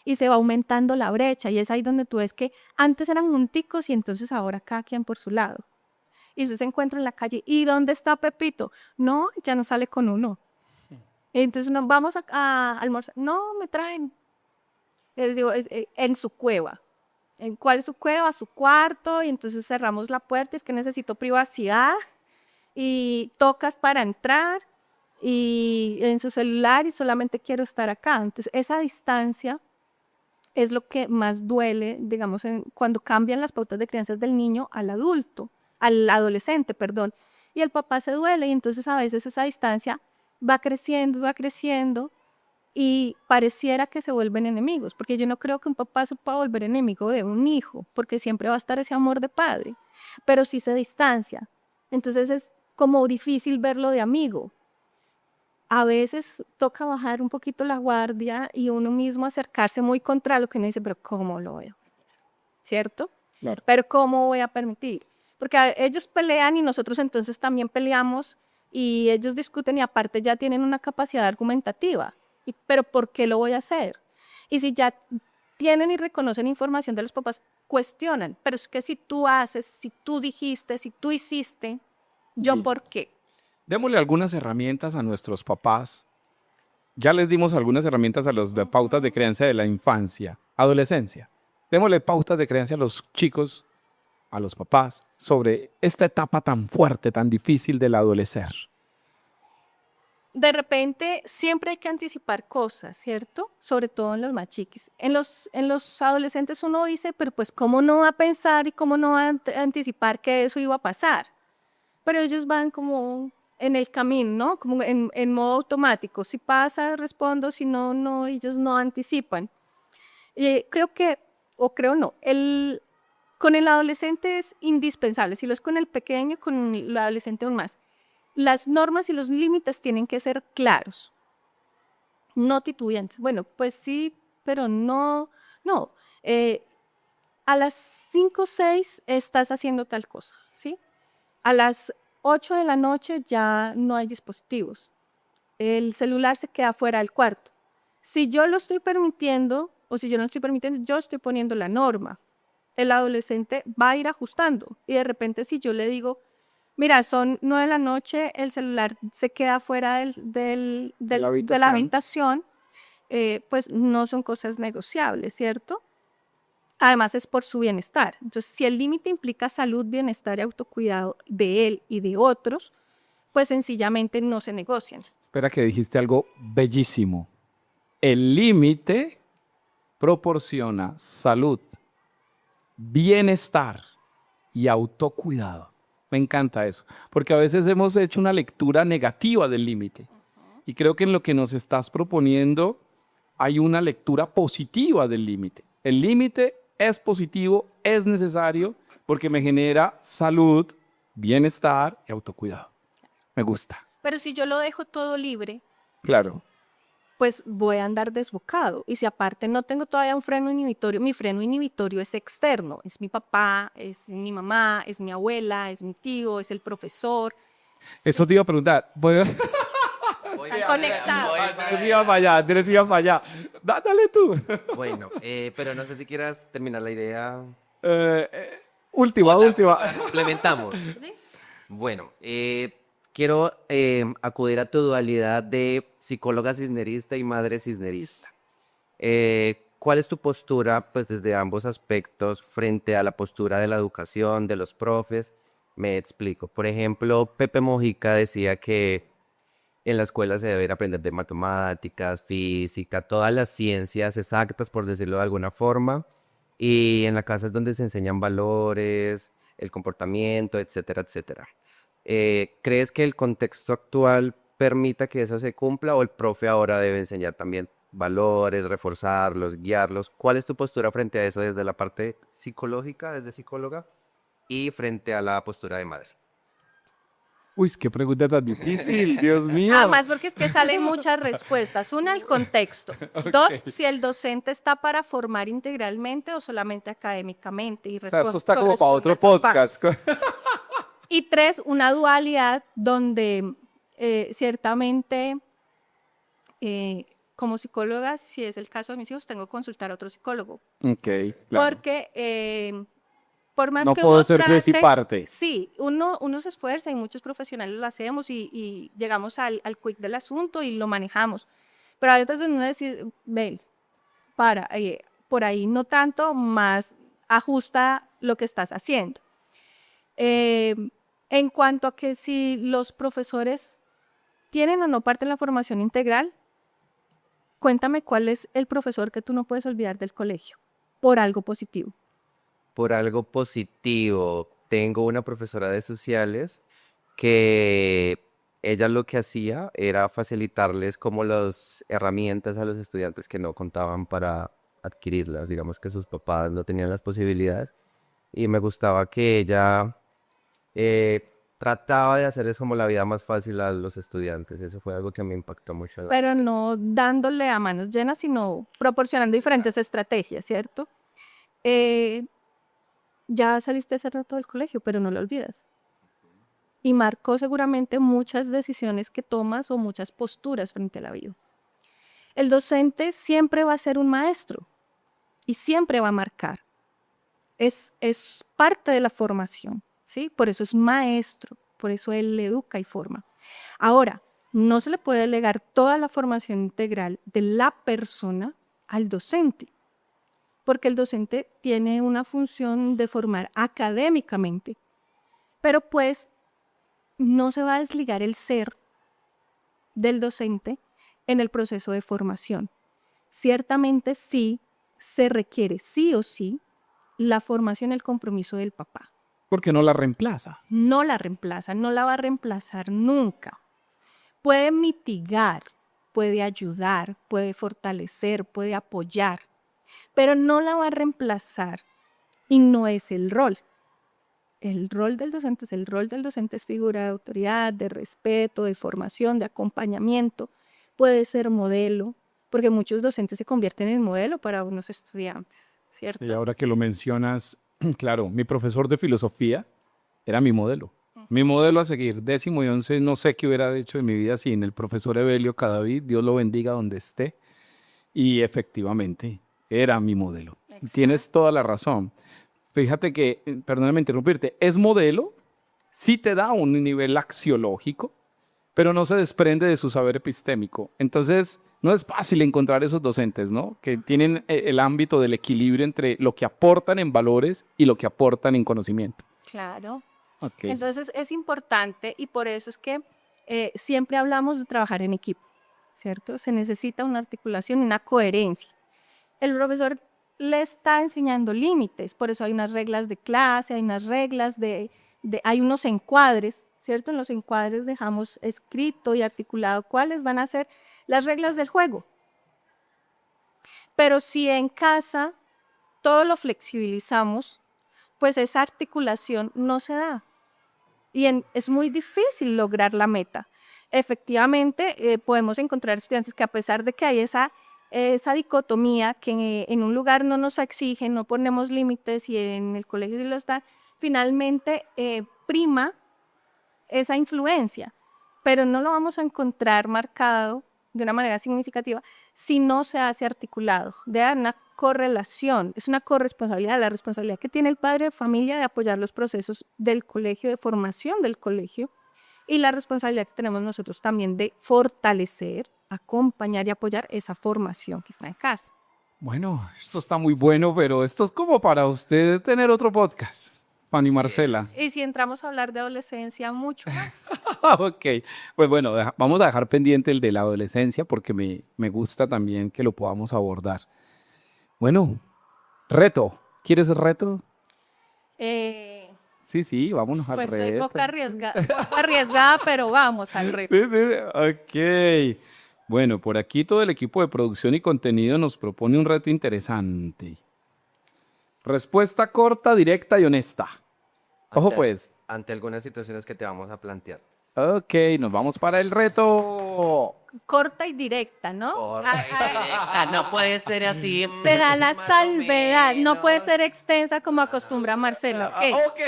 Y se va aumentando la brecha y es ahí donde tú ves que antes eran junticos y entonces ahora cada quien por su lado. Y usted se encuentra en la calle, ¿y dónde está Pepito? No, ya no sale con uno. Entonces nos vamos a almorzar. No, me traen. Les digo, en su cueva. ¿En cuál es su cueva? Su cuarto. Y entonces cerramos la puerta. Es que necesito privacidad. Y tocas para entrar. Y en su celular y solamente quiero estar acá. Entonces esa distancia es lo que más duele, digamos, cuando cambian las pautas de crianza del niño al adulto, al adolescente, perdón. Y el papá se duele y entonces a veces esa distancia va creciendo y pareciera que se vuelven enemigos, porque yo no creo que un papá se pueda volver enemigo de un hijo, porque siempre va a estar ese amor de padre, pero sí se distancia. Entonces es como difícil verlo de amigo. A veces toca bajar un poquito la guardia y uno mismo acercarse muy contra lo que uno dice, pero ¿cómo lo veo? ¿Cierto? Claro. Pero ¿cómo voy a permitir? Porque ellos pelean y nosotros entonces también peleamos y ellos discuten y aparte ya tienen una capacidad argumentativa. Pero ¿por qué lo voy a hacer? Y si ya tienen y reconocen información de los papás, cuestionan. Pero es que si tú haces, si tú dijiste, si tú hiciste, ¿yo Sí. por qué? Démosle algunas herramientas a nuestros papás. Ya les dimos algunas herramientas a los de pautas de crianza de la infancia, adolescencia. Démosle pautas de crianza a los chicos, a los papás, sobre esta etapa tan fuerte, tan difícil del adolecer. De repente siempre hay que anticipar cosas, ¿cierto? Sobre todo en los más chiquis. En los adolescentes uno dice, pero pues ¿cómo no va a pensar y cómo no va a anticipar que eso iba a pasar? Pero ellos van como en el camino, ¿no? Como en modo automático. Si pasa, respondo, si no, no, ellos no anticipan. Creo que, o creo no, con el adolescente es indispensable. Si lo es con el pequeño, con el adolescente aún más. Las normas y los límites tienen que ser claros, no titubeantes. Bueno, pues sí, pero no, no. A las 5 o 6 estás haciendo tal cosa, ¿sí? A las 8 de la noche ya no hay dispositivos. El celular se queda fuera del cuarto. Si yo lo estoy permitiendo o si yo no lo estoy permitiendo, yo estoy poniendo la norma. El adolescente va a ir ajustando y de repente si yo le digo, mira, son 9 de la noche, el celular se queda fuera de la habitación, pues no son cosas negociables, ¿cierto? Además es por su bienestar. Entonces, si el límite implica salud, bienestar y autocuidado de él y de otros, pues sencillamente no se negocian. Espera que dijiste algo bellísimo. El límite proporciona salud, bienestar y autocuidado. Me encanta eso, porque a veces hemos hecho una lectura negativa del límite. Y creo que en lo que nos estás proponiendo hay una lectura positiva del límite. El límite es positivo, es necesario, porque me genera salud, bienestar y autocuidado. Me gusta. Pero si yo lo dejo todo libre, Claro. pues voy a andar desbocado. Y si aparte no tengo todavía un freno inhibitorio, mi freno inhibitorio es externo. Es mi papá, es mi mamá, es mi abuela, es mi tío, es el profesor. Eso te iba a preguntar. Están conectados. Andrés iba para allá, Andrés iba para allá. Dale tú. Bueno, pero no sé si quieras terminar la idea. Última. La complementamos. ¿Sí? Bueno, quiero acudir a tu dualidad de psicóloga cisnerista y madre cisnerista. ¿Cuál es tu postura, pues, desde ambos aspectos frente a la postura de la educación, de los profes? Me explico. Por ejemplo, Pepe Mojica decía que en la escuela se debe aprender de matemáticas, física, todas las ciencias exactas, por decirlo de alguna forma. Y en la casa es donde se enseñan valores, el comportamiento, etcétera, etcétera. ¿Crees que el contexto actual permita que eso se cumpla o el profe ahora debe enseñar también valores, reforzarlos, guiarlos? ¿Cuál es tu postura frente a eso desde la parte psicológica, desde psicóloga, y frente a la postura de madre? Uy, qué pregunta tan difícil, Dios mío. Además, porque es que salen muchas respuestas. Una, el contexto. Dos, si el docente está para formar integralmente o solamente académicamente. Y O sea, esto está como para otro corresponde al papá. podcast. Y tres, una dualidad donde ciertamente, como psicóloga, si es el caso de mis hijos, tengo que consultar a otro psicólogo. Ok, claro. Porque por más No que puedo uno ser juez y trate, parte. sí, uno se esfuerza y muchos profesionales lo hacemos y llegamos al quick del asunto y lo manejamos. Pero hay otras donde uno dice, ven, por ahí no tanto, más ajusta lo que estás haciendo. En cuanto a que si los profesores tienen o no parte en la formación integral, cuéntame cuál es el profesor que tú no puedes olvidar del colegio, por algo positivo. Por algo positivo, tengo una profesora de sociales que ella lo que hacía era facilitarles como las herramientas a los estudiantes que no contaban para adquirirlas. Digamos que sus papás no tenían las posibilidades y me gustaba que ella trataba de hacerles como la vida más fácil a los estudiantes. Eso fue algo que me impactó mucho en la Pero docencia. no dándole a manos llenas, sino proporcionando diferentes estrategias, ¿cierto? Ya saliste hace rato del colegio, pero no lo olvidas. Y marcó seguramente muchas decisiones que tomas o muchas posturas frente a la vida. El docente siempre va a ser un maestro y siempre va a marcar. Es parte de la formación, ¿sí? Por eso es maestro, por eso él educa y forma. Ahora, no se le puede delegar toda la formación integral de la persona al docente, porque el docente tiene una función de formar académicamente, pero pues no se va a desligar el ser del docente en el proceso de formación. Ciertamente sí se requiere sí o sí la formación, el compromiso del papá. Porque no la reemplaza. No la reemplaza, no la va a reemplazar nunca. Puede mitigar, puede ayudar, puede fortalecer, puede apoyar, pero no la va a reemplazar y no es el rol. El rol del docente es el rol del docente, es figura de autoridad, de respeto, de formación, de acompañamiento. Puede ser modelo, porque muchos docentes se convierten en modelo para unos estudiantes, ¿cierto? Y ahora que lo mencionas, claro, mi profesor de filosofía era mi modelo. Mi modelo a seguir, 10º y 11, no sé qué hubiera hecho de mi vida sin el profesor Evelio Cadavid, Dios lo bendiga donde esté. Y efectivamente, era mi modelo. Exacto. Tienes toda la razón. Fíjate que, perdóname interrumpirte, es modelo, sí te da un nivel axiológico, pero no se desprende de su saber epistémico. Entonces, no es fácil encontrar esos docentes, ¿no? Que tienen el ámbito del equilibrio entre lo que aportan en valores y lo que aportan en conocimiento. Claro. Ok. Entonces es importante y por eso es que siempre hablamos de trabajar en equipo, ¿cierto? Se necesita una articulación y una coherencia. El profesor le está enseñando límites, por eso hay unas reglas de clase, hay unas reglas hay unos encuadres, ¿cierto? En los encuadres dejamos escrito y articulado cuáles van a ser las reglas del juego. Pero si en casa todo lo flexibilizamos, pues esa articulación no se da. Y es muy difícil lograr la meta. Efectivamente, podemos encontrar estudiantes que a pesar de que hay esa dicotomía, que en un lugar no nos exigen, no ponemos límites y en el colegio sí lo están, finalmente prima esa influencia, pero no lo vamos a encontrar marcado de una manera significativa si no se hace articulado, de una correlación, es una corresponsabilidad, la responsabilidad que tiene el padre de familia de apoyar los procesos del colegio, de formación del colegio, y la responsabilidad que tenemos nosotros también de fortalecer, acompañar y apoyar esa formación que está en casa. Bueno, esto está muy bueno, pero esto es como para usted tener otro podcast, Fanny Marcela. Y si entramos a hablar de adolescencia, mucho más. Ok, pues bueno, vamos a dejar pendiente el de la adolescencia porque me gusta también que lo podamos abordar. Bueno, reto. ¿Quieres reto? Sí, vámonos al Pues soy reto. poco arriesgada, pero vamos al reto. Ok. Bueno, por aquí todo el equipo de producción y contenido nos propone un reto interesante. Respuesta corta, directa y honesta. Ojo Ante, pues. ante algunas situaciones que te vamos a plantear. Ok, nos vamos para el reto. Corta y directa, ¿no? Corta y directa, no puede ser así. Se da la más o salvedad, no puede menos. ser extensa como acostumbra Marcela, ¿ok? Ok.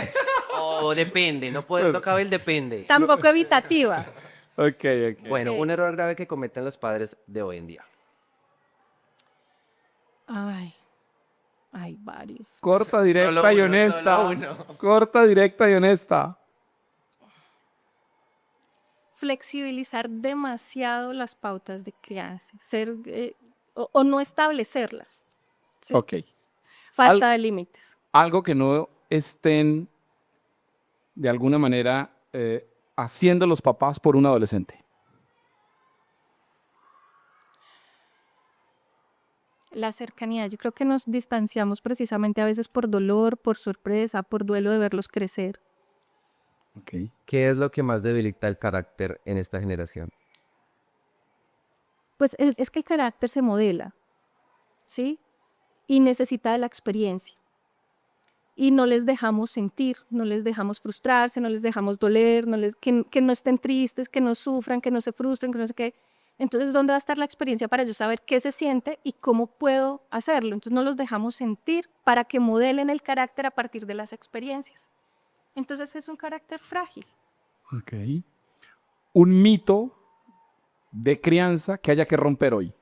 O depende, no puede, no cabe el depende. Tampoco evitativa. Ok, ok. Bueno, Ok. un error grave que cometen los padres de hoy en día. Ay, hay varios. Corta, directa Solo y uno, honesta. solo uno. Corta, directa y honesta. Flexibilizar demasiado las pautas de crianza, o no establecerlas. ¿sí? Ok. Falta de límites. Algo que no estén de alguna manera haciendo los papás por un adolescente. La cercanía, yo creo que nos distanciamos precisamente a veces por dolor, por sorpresa, por duelo de verlos crecer. Ok. ¿Qué es lo que más debilita el carácter en esta generación? Pues es que el carácter se modela, ¿sí? Y necesita de la experiencia. Y no les dejamos sentir, no les dejamos frustrarse, no les dejamos doler, que no estén tristes, que no sufran, que no se frustren, que no sé qué. Entonces, ¿dónde va a estar la experiencia para yo saber qué se siente y cómo puedo hacerlo? Entonces, no los dejamos sentir para que modelen el carácter a partir de las experiencias. Entonces, es un carácter frágil. Ok. Un mito de crianza que haya que romper hoy.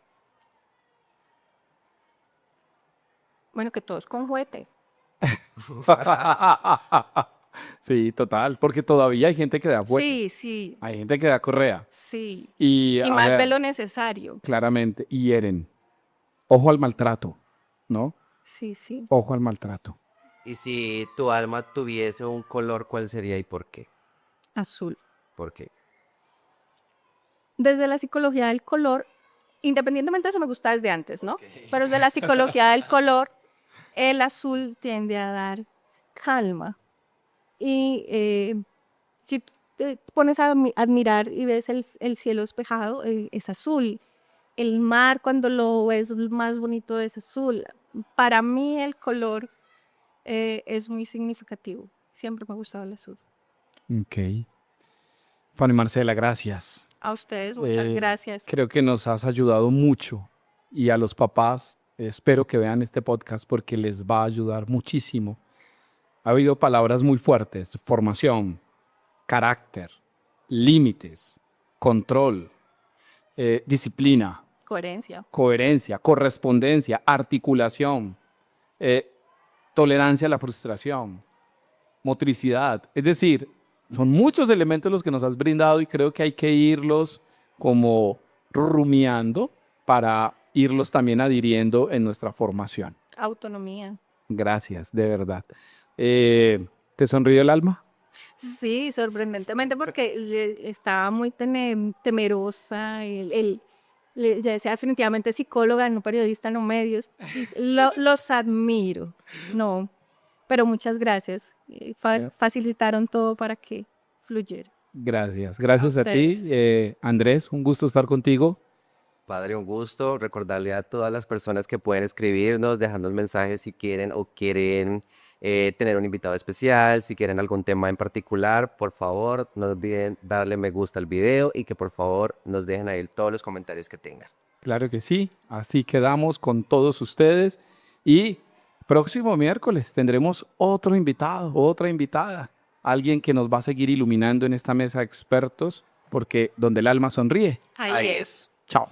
Bueno, que todo es con juguete. Sí, total, porque todavía hay gente que da fuerte, Sí, sí, hay gente que da correa sí. y Y más de lo necesario. claramente y hieren. Ojo al maltrato, ¿no? Sí, sí. Ojo al maltrato. Y si tu alma tuviese un color, ¿cuál sería y por qué? Azul. ¿Por qué? Desde la psicología del color, independientemente de eso me gusta desde antes, ¿no? Pero desde la psicología del color, el azul tiende a dar calma. Y si tú te pones a admirar y ves el cielo despejado, es azul. El mar, cuando lo ves más bonito, es azul. Para mí el color es muy significativo. Siempre me ha gustado el azul. Ok. Fanny Marcela, gracias. A ustedes, muchas gracias. Creo que nos has ayudado mucho y a los papás espero que vean este podcast porque les va a ayudar muchísimo. Ha habido palabras muy fuertes: formación, carácter, límites, control, disciplina, Coherencia. coherencia, correspondencia, articulación, tolerancia a la frustración, motricidad. Es decir, son muchos elementos los que nos has brindado y creo que hay que irlos como rumiando para irlos también adhiriendo en nuestra formación. Autonomía. Gracias, de verdad. ¿Te sonrió el alma? Sí, sorprendentemente porque estaba muy temerosa. Ya decía definitivamente psicóloga, no periodista, no medios. Los admiro. No, pero muchas gracias. Facilitaron todo para que fluyera. Gracias. Gracias a ti, ustedes. Andrés. Un gusto estar contigo. Padre, un gusto. Recordarle a todas las personas que pueden escribirnos, dejarnos mensajes si quieren o quieren tener un invitado especial, si quieren algún tema en particular, por favor, no olviden darle me gusta al video y que por favor nos dejen ahí todos los comentarios que tengan. Claro que sí. Así quedamos con todos ustedes. Y próximo miércoles tendremos otro invitado, otra invitada. Alguien que nos va a seguir iluminando en esta mesa de expertos, porque donde el alma sonríe. Ahí es. Chao.